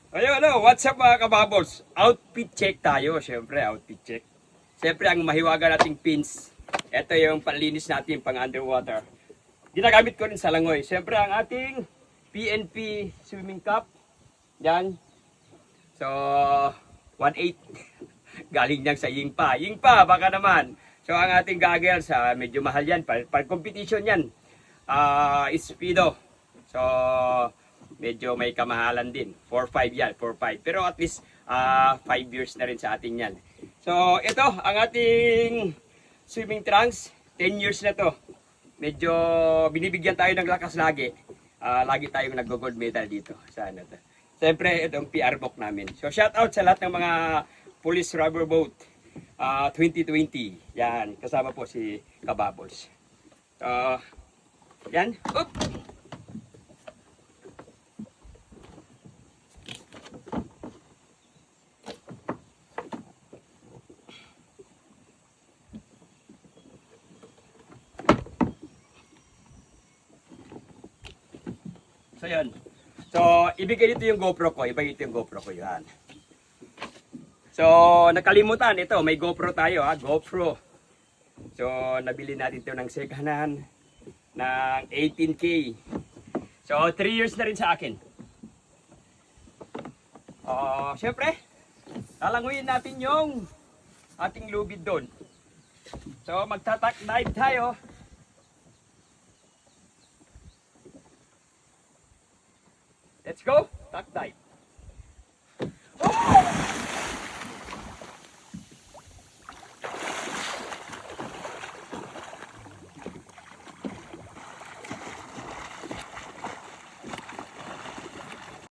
Ayun, what's up mga kababols? Outfit check tayo, syempre, outfit check. Syempre, ang mahiwaga nating pins. Ito yung panlinis natin pang underwater. Ginagamit ko rin sa langoy. Syempre, ang ating PNP swimming cap. Yan. So, 1.8. Galing niyang sa Yingpa. Yingpa, baka naman. So, ang ating goggles, medyo mahal yan. Pag-competition yan. Speedo. So, medyo may kamahalan din. 4-5 yan, 4-5. Pero at least 5 years na rin sa atin yan. So, ito, ang ating swimming trunks. 10 years na to. Medyo binibigyan tayo ng lakas lagi. Lagi tayong nag-gold medal dito. Sana to. Siyempre, itong PR book namin. So, shout out sa lahat ng mga police rubber boat 2020. Yan, kasama po si Kababols. Yan. Oop! So, yan. So, ibigay dito yung GoPro ko. Ibigay dito yung GoPro ko. Yan. So, nakalimutan. Ito, may GoPro tayo ha. GoPro. So, nabili natin ito ng second hand ng 18K. So, 3 years na rin sa akin. Siyempre, lalanguyin natin yung ating lubid doon. So, magtatak dive tayo. Let's go! Tack dive.